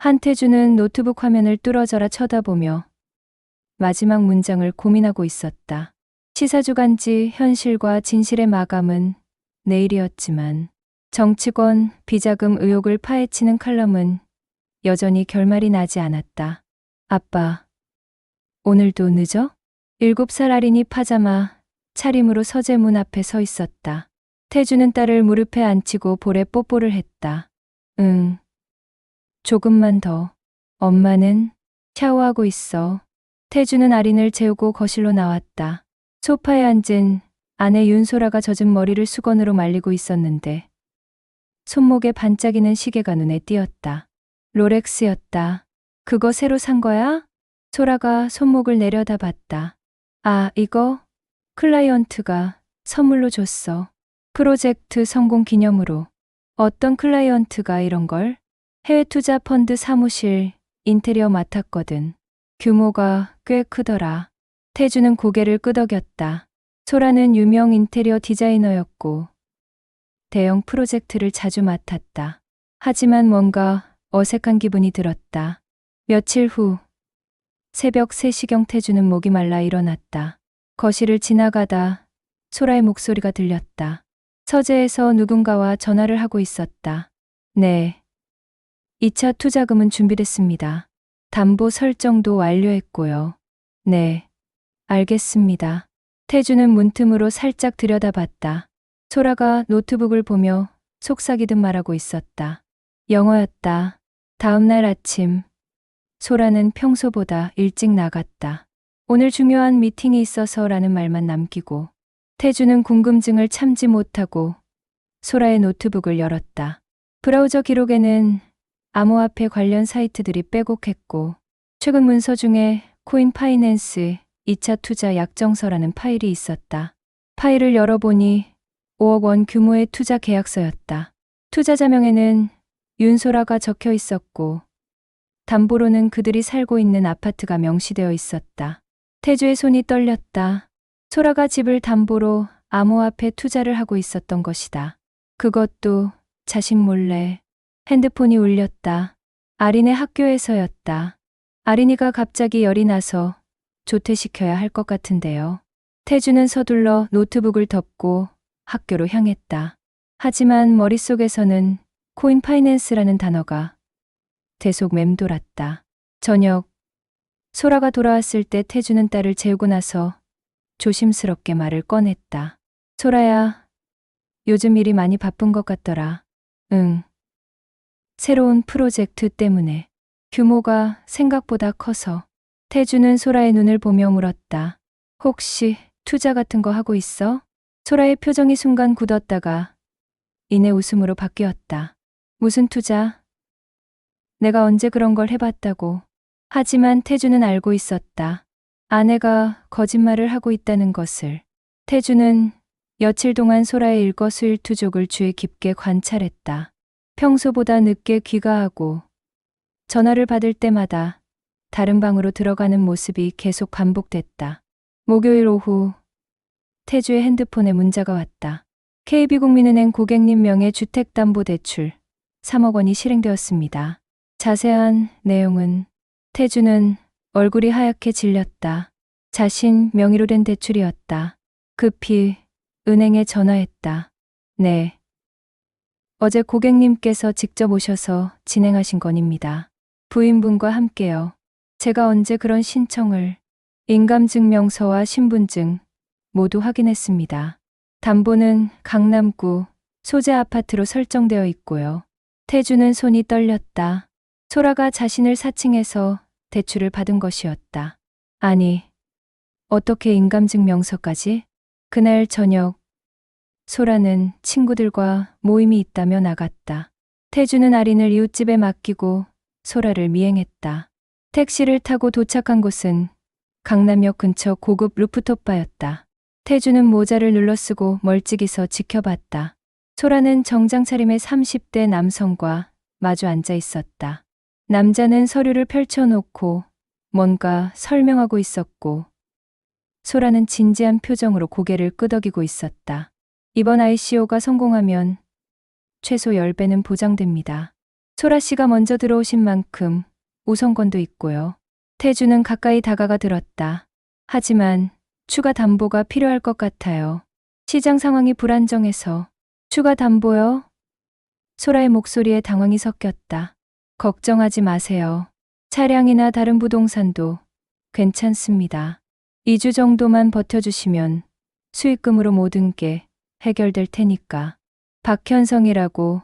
한태주는 노트북 화면을 뚫어져라 쳐다보며 마지막 문장을 고민하고 있었다. 시사주간지 현실과 진실의 마감은 내일이었지만 정치권 비자금 의혹을 파헤치는 칼럼은 여전히 결말이 나지 않았다. 아빠, 오늘도 늦어? 7살 아린이 파자마 차림으로 서재문 앞에 서 있었다. 태주는 딸을 무릎에 앉히고 볼에 뽀뽀를 했다. 응. 조금만 더. 엄마는 샤워하고 있어. 태주는 아린을 재우고 거실로 나왔다. 소파에 앉은 아내 윤소라가 젖은 머리를 수건으로 말리고 있었는데 손목에 반짝이는 시계가 눈에 띄었다. 롤렉스였다. 그거 새로 산 거야? 소라가 손목을 내려다봤다. 아, 이거 클라이언트가 선물로 줬어. 프로젝트 성공 기념으로. 어떤 클라이언트가 이런 걸? 해외 투자 펀드 사무실 인테리어 맡았거든. 규모가 꽤 크더라. 태주는 고개를 끄덕였다. 소라는 유명 인테리어 디자이너였고 대형 프로젝트를 자주 맡았다. 하지만 뭔가 어색한 기분이 들었다. 며칠 후 새벽 3시경 태주는 목이 말라 일어났다. 거실을 지나가다 소라의 목소리가 들렸다. 서재에서 누군가와 전화를 하고 있었다. 네. 2차 투자금은 준비됐습니다. 담보 설정도 완료했고요. 네. 알겠습니다. 태주는 문틈으로 살짝 들여다봤다. 소라가 노트북을 보며 속삭이듯 말하고 있었다. 영어였다. 다음 날 아침 소라는 평소보다 일찍 나갔다. 오늘 중요한 미팅이 있어서라는 말만 남기고 태주는 궁금증을 참지 못하고 소라의 노트북을 열었다. 브라우저 기록에는 암호화폐 관련 사이트들이 빼곡했고 최근 문서 중에 코인 파이낸스 2차 투자 약정서라는 파일이 있었다. 파일을 열어보니 5억 원 규모의 투자 계약서였다. 투자자명에는 윤소라가 적혀 있었고 담보로는 그들이 살고 있는 아파트가 명시되어 있었다. 태주의 손이 떨렸다. 소라가 집을 담보로 암호화폐 투자를 하고 있었던 것이다. 그것도 자신 몰래. 핸드폰이 울렸다. 아린의 학교에서였다. 아린이가 갑자기 열이 나서 조퇴시켜야 할 것 같은데요. 태주는 서둘러 노트북을 덮고 학교로 향했다. 하지만 머릿속에서는 코인 파이낸스라는 단어가 계속 맴돌았다. 저녁, 소라가 돌아왔을 때 태주는 딸을 재우고 나서 조심스럽게 말을 꺼냈다. 소라야, 요즘 일이 많이 바쁜 것 같더라. 응. 새로운 프로젝트 때문에. 규모가 생각보다 커서. 태주는 소라의 눈을 보며 물었다. 혹시 투자 같은 거 하고 있어? 소라의 표정이 순간 굳었다가 이내 웃음으로 바뀌었다. 무슨 투자? 내가 언제 그런 걸 해봤다고. 하지만 태주는 알고 있었다. 아내가 거짓말을 하고 있다는 것을. 태주는 며칠 동안 소라의 일거수일투족을 주의 깊게 관찰했다. 평소보다 늦게 귀가하고 전화를 받을 때마다 다른 방으로 들어가는 모습이 계속 반복됐다. 목요일 오후 태주의 핸드폰에 문자가 왔다. KB국민은행 고객님 명의 주택담보대출 3억 원이 실행되었습니다. 자세한 내용은. 태주는 얼굴이 하얗게 질렸다. 자신 명의로 된 대출이었다. 급히 은행에 전화했다. 네. 어제 고객님께서 직접 오셔서 진행하신 건입니다. 부인분과 함께요. 제가 언제 그런 신청을. 인감증명서와 신분증 모두 확인했습니다. 담보는 강남구 소재 아파트로 설정되어 있고요. 태주는 손이 떨렸다. 소라가 자신을 사칭해서 대출을 받은 것이었다. 아니, 어떻게 인감증명서까지? 그날 저녁 소라는 친구들과 모임이 있다며 나갔다. 태주는 아린을 이웃집에 맡기고 소라를 미행했다. 택시를 타고 도착한 곳은 강남역 근처 고급 루프톱 바였다. 태주는 모자를 눌러쓰고 멀찍이 서 지켜봤다. 소라는 정장 차림의 30대 남성과 마주 앉아 있었다. 남자는 서류를 펼쳐놓고 뭔가 설명하고 있었고 소라는 진지한 표정으로 고개를 끄덕이고 있었다. 이번 ICO가 성공하면 최소 10배는 보장됩니다. 소라 씨가 먼저 들어오신 만큼 우선권도 있고요. 태주는 가까이 다가가 들었다. 하지만 추가 담보가 필요할 것 같아요. 시장 상황이 불안정해서. 추가 담보요? 소라의 목소리에 당황이 섞였다. 걱정하지 마세요. 차량이나 다른 부동산도 괜찮습니다. 2주 정도만 버텨주시면 수익금으로 모든 게 해결될 테니까. 박현성이라고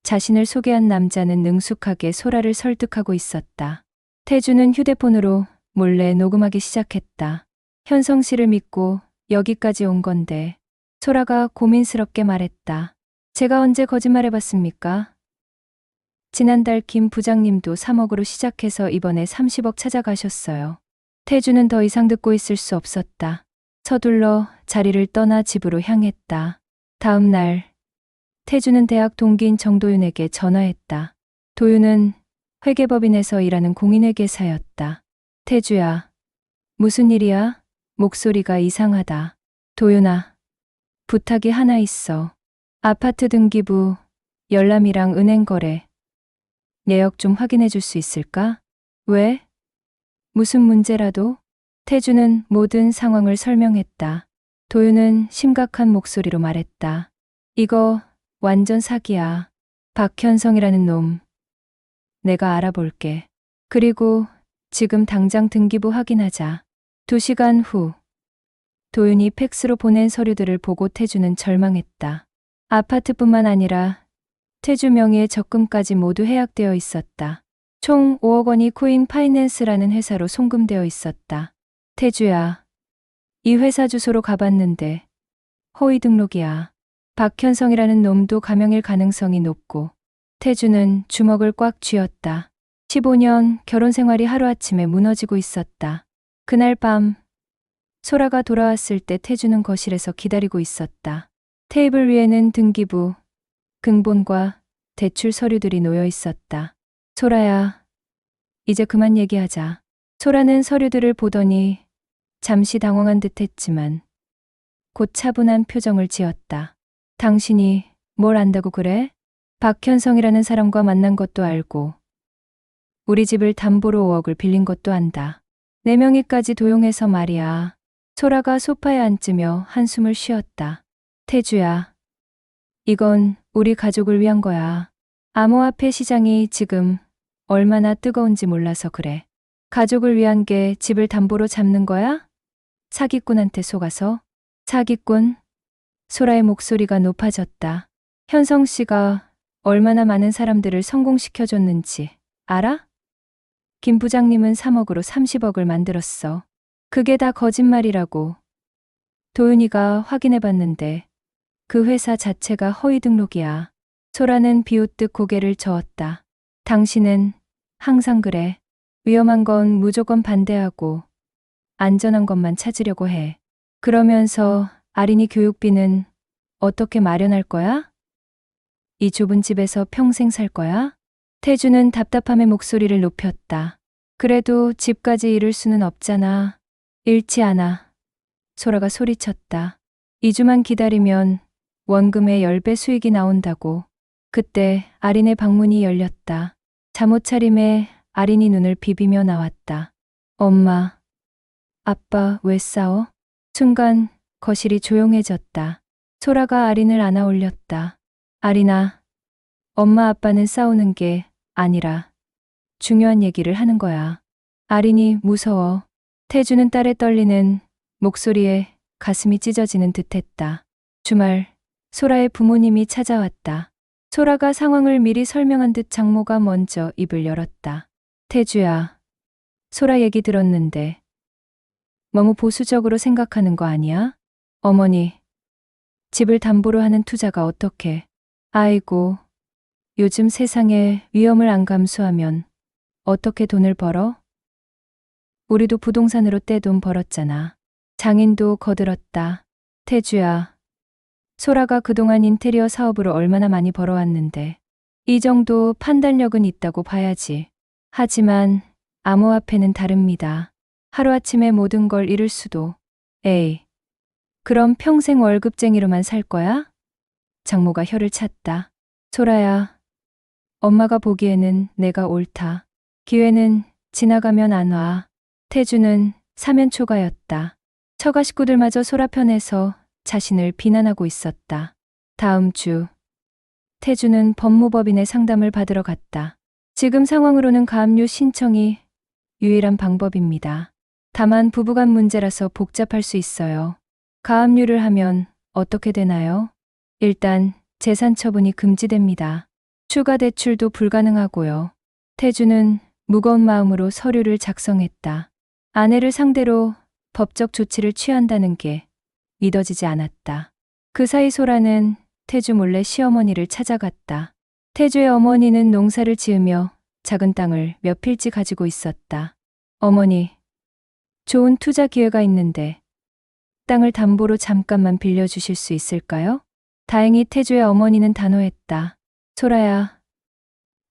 자신을 소개한 남자는 능숙하게 소라를 설득하고 있었다. 태주는 휴대폰으로 몰래 녹음하기 시작했다. 현성 씨를 믿고 여기까지 온 건데. 소라가 고민스럽게 말했다. 제가 언제 거짓말해봤습니까? 지난달 김 부장님도 3억으로 시작해서 이번에 30억 찾아가셨어요. 태주는 더 이상 듣고 있을 수 없었다. 서둘러 자리를 떠나 집으로 향했다. 다음 날 태주는 대학 동기인 정도윤에게 전화했다. 도윤은 회계법인에서 일하는 공인회계사였다. 태주야, 무슨 일이야? 목소리가 이상하다. 도윤아, 부탁이 하나 있어. 아파트 등기부, 열람이랑 은행 거래. 내역 좀 확인해 줄 수 있을까? 왜? 무슨 문제라도? 태주는 모든 상황을 설명했다. 도윤은 심각한 목소리로 말했다. 이거 완전 사기야. 박현성이라는 놈. 내가 알아볼게. 그리고 지금 당장 등기부 확인하자. 2시간 후. 도윤이 팩스로 보낸 서류들을 보고 태주는 절망했다. 아파트뿐만 아니라 태주 명의의 적금까지 모두 해약되어 있었다. 총 5억 원이 코인 파이낸스라는 회사로 송금되어 있었다. 태주야, 이 회사 주소로 가봤는데 허위 등록이야. 박현성이라는 놈도 가명일 가능성이 높고. 태주는 주먹을 꽉 쥐었다. 15년 결혼 생활이 하루아침에 무너지고 있었다. 그날 밤 소라가 돌아왔을 때 태주는 거실에서 기다리고 있었다. 테이블 위에는 등기부, 근본과 대출 서류들이 놓여 있었다. 소라야, 이제 그만 얘기하자. 소라는 서류들을 보더니 잠시 당황한 듯 했지만 곧 차분한 표정을 지었다. 당신이 뭘 안다고 그래? 박현성이라는 사람과 만난 것도 알고 우리 집을 담보로 5억을 빌린 것도 안다. 내 명의까지 도용해서 말이야. 소라가 소파에 앉으며 한숨을 쉬었다. 태주야, 이건 우리 가족을 위한 거야. 암호화폐 시장이 지금 얼마나 뜨거운지 몰라서 그래. 가족을 위한 게 집을 담보로 잡는 거야? 사기꾼한테 속아서? 사기꾼? 소라의 목소리가 높아졌다. 현성 씨가 얼마나 많은 사람들을 성공시켜줬는지 알아? 김 부장님은 3억으로 30억을 만들었어. 그게 다 거짓말이라고. 도윤이가 확인해봤는데 그 회사 자체가 허위 등록이야. 소라는 비웃듯 고개를 저었다. 당신은 항상 그래. 위험한 건 무조건 반대하고 안전한 것만 찾으려고 해. 그러면서 아린이 교육비는 어떻게 마련할 거야? 이 좁은 집에서 평생 살 거야? 태주는 답답함의 목소리를 높였다. 그래도 집까지 잃을 수는 없잖아. 잃지 않아. 소라가 소리쳤다. 2주만 기다리면 원금의 10배 수익이 나온다고. 그때 아린의 방문이 열렸다. 잠옷차림에 아린이 눈을 비비며 나왔다. 엄마, 아빠 왜 싸워? 순간 거실이 조용해졌다. 소라가 아린을 안아 올렸다. 아린아, 엄마 아빠는 싸우는 게 아니라 중요한 얘기를 하는 거야. 아린이 무서워. 태주는 딸의 떨리는 목소리에 가슴이 찢어지는 듯했다. 주말 소라의 부모님이 찾아왔다. 소라가 상황을 미리 설명한 듯 장모가 먼저 입을 열었다. 태주야, 소라 얘기 들었는데 너무 보수적으로 생각하는 거 아니야? 어머니, 집을 담보로 하는 투자가 어떻게? 아이고, 요즘 세상에 위험을 안 감수하면 어떻게 돈을 벌어? 우리도 부동산으로 떼돈 벌었잖아. 장인도 거들었다. 태주야, 소라가 그동안 인테리어 사업으로 얼마나 많이 벌어왔는데 이 정도 판단력은 있다고 봐야지. 하지만 암호화폐는 다릅니다. 하루아침에 모든 걸 잃을 수도. 에이, 그럼 평생 월급쟁이로만 살 거야? 장모가 혀를 찼다. 소라야, 엄마가 보기에는 내가 옳다. 기회는 지나가면 안 와. 태주는 사면초가였다. 처가 식구들마저 소라 편에서 자신을 비난하고 있었다. 다음 주 태주는 법무법인의 상담을 받으러 갔다. 지금 상황으로는 가압류 신청이 유일한 방법입니다. 다만 부부간 문제라서 복잡할 수 있어요. 가압류를 하면 어떻게 되나요? 일단 재산 처분이 금지됩니다. 추가 대출도 불가능하고요. 태주는 무거운 마음으로 서류를 작성했다. 아내를 상대로 법적 조치를 취한다는 게 믿어지지 않았다. 그 사이 소라는 태주 몰래 시어머니를 찾아갔다. 태주의 어머니는 농사를 지으며 작은 땅을 몇 필지 가지고 있었다. 어머니, 좋은 투자 기회가 있는데 땅을 담보로 잠깐만 빌려주실 수 있을까요? 다행히 태주의 어머니는 단호했다. 소라야,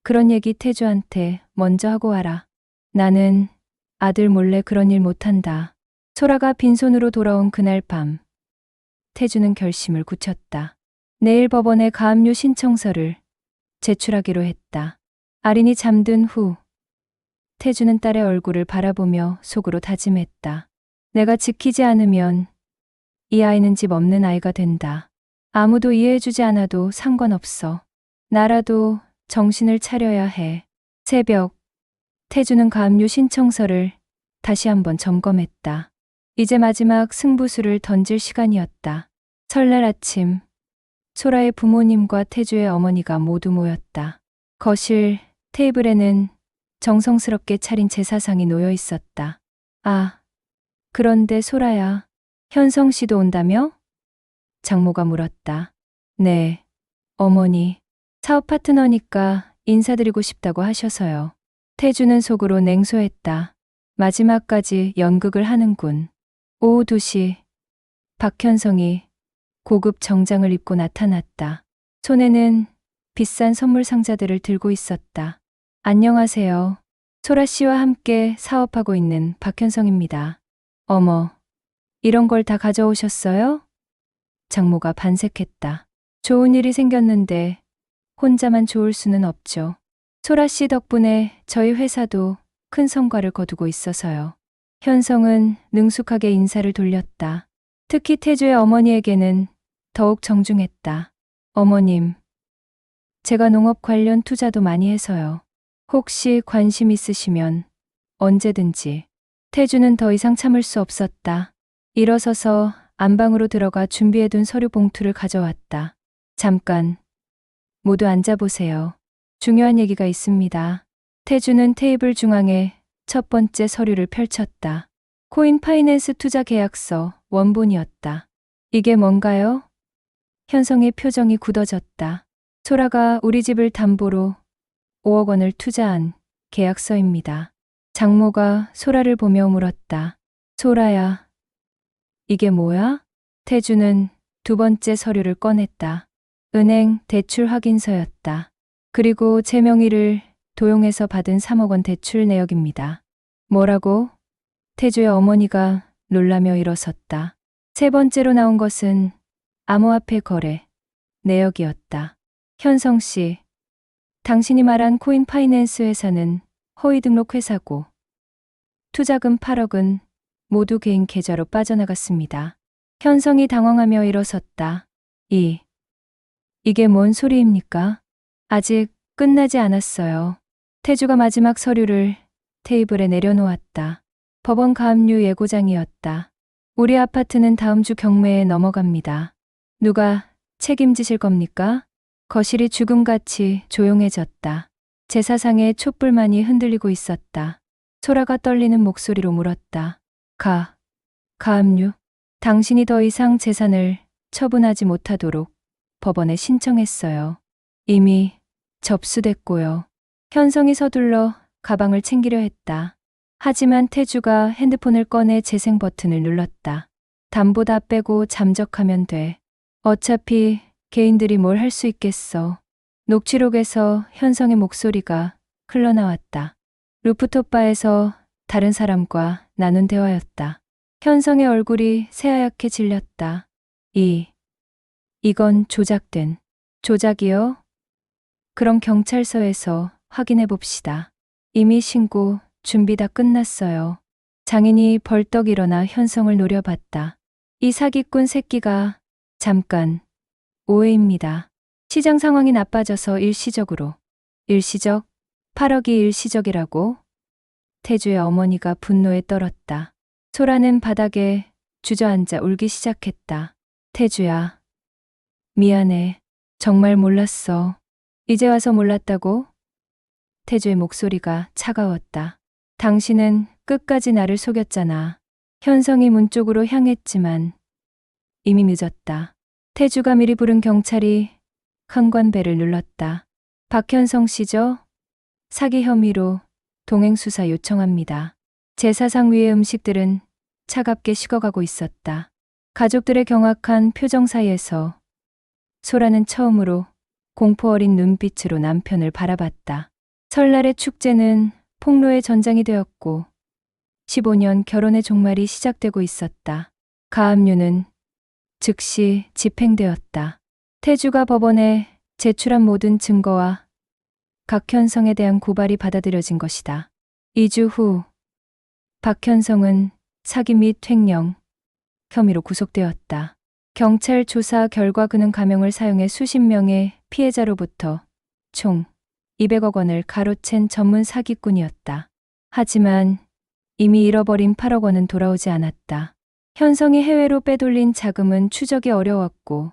그런 얘기 태주한테 먼저 하고 와라. 나는 아들 몰래 그런 일 못한다. 소라가 빈손으로 돌아온 그날 밤, 태주는 결심을 굳혔다. 내일 법원에 가압류 신청서를 제출하기로 했다. 아린이 잠든 후 태주는 딸의 얼굴을 바라보며 속으로 다짐했다. 내가 지키지 않으면 이 아이는 집 없는 아이가 된다. 아무도 이해해주지 않아도 상관없어. 나라도 정신을 차려야 해. 새벽, 태주는 가압류 신청서를 다시 한번 점검했다. 이제 마지막 승부수를 던질 시간이었다. 설날 아침, 소라의 부모님과 태주의 어머니가 모두 모였다. 거실 테이블에는 정성스럽게 차린 제사상이 놓여 있었다. 아, 그런데 소라야, 현성 씨도 온다며? 장모가 물었다. 네, 어머니. 사업 파트너니까 인사드리고 싶다고 하셔서요. 태주는 속으로 냉소했다. 마지막까지 연극을 하는군. 오후 2시, 박현성이 고급 정장을 입고 나타났다. 손에는 비싼 선물 상자들을 들고 있었다. 안녕하세요. 소라 씨와 함께 사업하고 있는 박현성입니다. 어머, 이런 걸 다 가져오셨어요? 장모가 반색했다. 좋은 일이 생겼는데 혼자만 좋을 수는 없죠. 소라 씨 덕분에 저희 회사도 큰 성과를 거두고 있어서요. 현성은 능숙하게 인사를 돌렸다. 특히 태주의 어머니에게는 더욱 정중했다. 어머님, 제가 농업 관련 투자도 많이 해서요. 혹시 관심 있으시면 언제든지. 태주는 더 이상 참을 수 없었다. 일어서서 안방으로 들어가 준비해둔 서류 봉투를 가져왔다. 잠깐, 모두 앉아보세요. 중요한 얘기가 있습니다. 태주는 테이블 중앙에 첫 번째 서류를 펼쳤다. 코인 파이낸스 투자 계약서 원본이었다. 이게 뭔가요? 현성의 표정이 굳어졌다. 소라가 우리 집을 담보로 5억 원을 투자한 계약서입니다. 장모가 소라를 보며 물었다. 소라야, 이게 뭐야? 태주는 두 번째 서류를 꺼냈다. 은행 대출 확인서였다. 그리고 제 명의를 도용해서 받은 3억 원 대출 내역입니다. 뭐라고? 태주의 어머니가 놀라며 일어섰다. 세 번째로 나온 것은 암호화폐 거래 내역이었다. 현성 씨, 당신이 말한 코인 파이낸스 회사는 허위 등록 회사고 투자금 8억은 모두 개인 계좌로 빠져나갔습니다. 현성이 당황하며 일어섰다. 이게 뭔 소리입니까? 아직 끝나지 않았어요. 태주가 마지막 서류를 테이블에 내려놓았다. 법원 가압류 예고장이었다. 우리 아파트는 다음 주 경매에 넘어갑니다. 누가 책임지실 겁니까? 거실이 죽음같이 조용해졌다. 제사상의 촛불만이 흔들리고 있었다. 소라가 떨리는 목소리로 물었다. 가압류. 당신이 더 이상 재산을 처분하지 못하도록 법원에 신청했어요. 이미 접수됐고요. 현성이 서둘러 가방을 챙기려 했다. 하지만 태주가 핸드폰을 꺼내 재생 버튼을 눌렀다. 담보 다 빼고 잠적하면 돼. 어차피 개인들이 뭘 할 수 있겠어. 녹취록에서 현성의 목소리가 흘러나왔다. 루프톱 바에서 다른 사람과 나눈 대화였다. 현성의 얼굴이 새하얗게 질렸다. 이건 조작이요? 그럼 경찰서에서 확인해 봅시다. 이미 신고 준비 다 끝났어요. 장인이 벌떡 일어나 현성을 노려봤다. 이 사기꾼 새끼가 잠깐 오해입니다. 시장 상황이 나빠져서 일시적으로. 일시적? 8억이 일시적이라고? 태주의 어머니가 분노에 떨었다. 소라는 바닥에 주저앉아 울기 시작했다. 태주야. 미안해. 정말 몰랐어. 이제 와서 몰랐다고? 태주의 목소리가 차가웠다. 당신은 끝까지 나를 속였잖아. 현성이 문 쪽으로 향했지만 이미 늦었다. 태주가 미리 부른 경찰이 현관벨을 눌렀다. 박현성 씨죠? 사기 혐의로 동행수사 요청합니다. 제사상 위의 음식들은 차갑게 식어가고 있었다. 가족들의 경악한 표정 사이에서 소라는 처음으로 공포 어린 눈빛으로 남편을 바라봤다. 설날의 축제는 폭로의 전장이 되었고 15년 결혼의 종말이 시작되고 있었다. 가압류는 즉시 집행되었다. 태주가 법원에 제출한 모든 증거와 박현성에 대한 고발이 받아들여진 것이다. 2주 후 박현성은 사기 및 횡령 혐의로 구속되었다. 경찰 조사 결과 그는 가명을 사용해 수십 명의 피해자로부터 총 200억 원을 가로챈 전문 사기꾼이었다. 하지만 이미 잃어버린 8억 원은 돌아오지 않았다. 현성이 해외로 빼돌린 자금은 추적이 어려웠고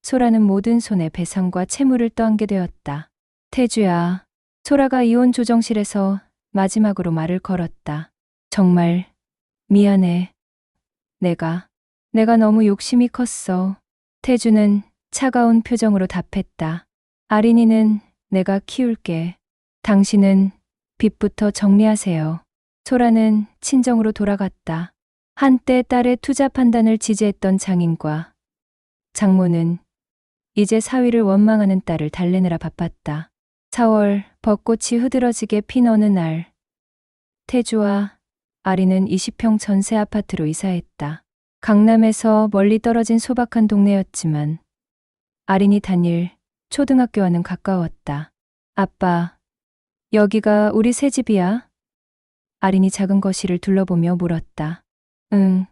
소라는 모든 손해 배상과 채무를 떠안게 되었다. 태주야. 소라가 이혼 조정실에서 마지막으로 말을 걸었다. 정말 미안해. 내가 너무 욕심이 컸어. 태주는 차가운 표정으로 답했다. 아린이는 내가 키울게. 당신은 빚부터 정리하세요. 소라는 친정으로 돌아갔다. 한때 딸의 투자 판단을 지지했던 장인과 장모는 이제 사위를 원망하는 딸을 달래느라 바빴다. 4월 벚꽃이 흐드러지게 핀 어느 날 태주와 아리는 20평 전세 아파트로 이사했다. 강남에서 멀리 떨어진 소박한 동네였지만 아린이 다닐 초등학교와는 가까웠다. 아빠, 여기가 우리 새 집이야? 아린이 작은 거실을 둘러보며 물었다. 응.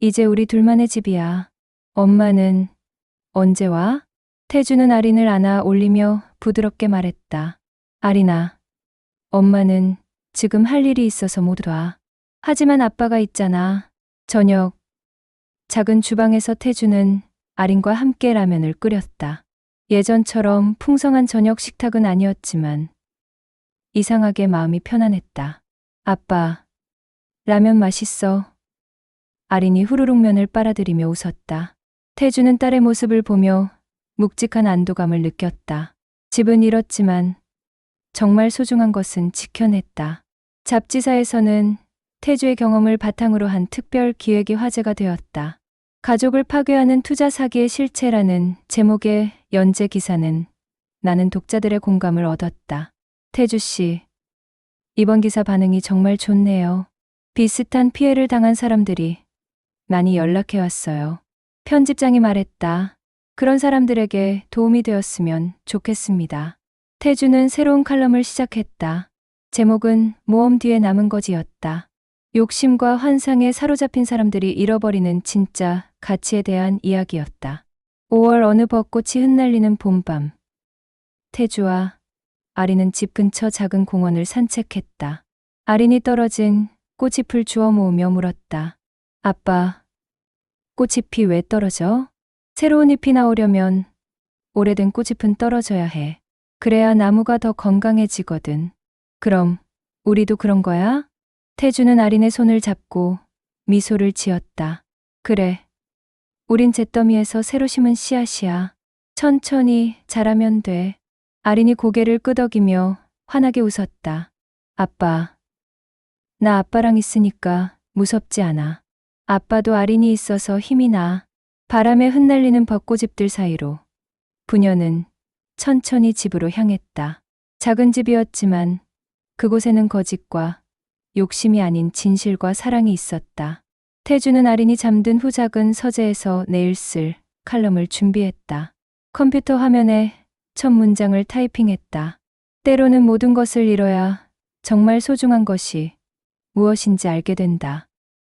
이제 우리 둘만의 집이야. 엄마는 언제 와? 태주는 아린을 안아 올리며 부드럽게 말했다. 아린아, 엄마는 지금 할 일이 있어서 못 와. 하지만 아빠가 있잖아. 저녁, 작은 주방에서 태주는 아린과 함께 라면을 끓였다. 예전처럼 풍성한 저녁 식탁은 아니었지만 이상하게 마음이 편안했다. 아빠, 라면 맛있어. 아린이 후루룩 면을 빨아들이며 웃었다. 태주는 딸의 모습을 보며 묵직한 안도감을 느꼈다. 집은 잃었지만 정말 소중한 것은 지켜냈다. 잡지사에서는 태주의 경험을 바탕으로 한 특별 기획이 화제가 되었다. 가족을 파괴하는 투자 사기의 실체라는 제목의 연재 기사는 나는 독자들의 공감을 얻었다. 태주 씨, 이번 기사 반응이 정말 좋네요. 비슷한 피해를 당한 사람들이 많이 연락해 왔어요. 편집장이 말했다. 그런 사람들에게 도움이 되었으면 좋겠습니다. 태주는 새로운 칼럼을 시작했다. 제목은 모험 뒤에 남은 거지였다. 욕심과 환상에 사로잡힌 사람들이 잃어버리는 진짜 가치에 대한 이야기였다. 5월 어느 벚꽃이 흩날리는 봄밤. 태주와 아린은 집 근처 작은 공원을 산책했다. 아린이 떨어진 꽃잎을 주워 모으며 물었다. 아빠, 꽃잎이 왜 떨어져? 새로운 잎이 나오려면 오래된 꽃잎은 떨어져야 해. 그래야 나무가 더 건강해지거든. 그럼 우리도 그런 거야? 태주는 아린의 손을 잡고 미소를 지었다. 그래. 우린 잿더미에서 새로 심은 씨앗이야. 천천히 자라면 돼. 아린이 고개를 끄덕이며 환하게 웃었다. 아빠, 나 아빠랑 있으니까 무섭지 않아. 아빠도 아린이 있어서 힘이 나. 바람에 흩날리는 벚꽃잎들 사이로 부녀는 천천히 집으로 향했다. 작은 집이었지만 그곳에는 거짓과 욕심이 아닌 진실과 사랑이 있었다. 태주는 아린이 잠든 후 작은 서재에서 내일 쓸 칼럼을 준비했다. 컴퓨터 화면에 첫 문장을 타이핑했다. 때로는 모든 것을 잃어야 정말 소중한 것이 무엇인지 알게 된다.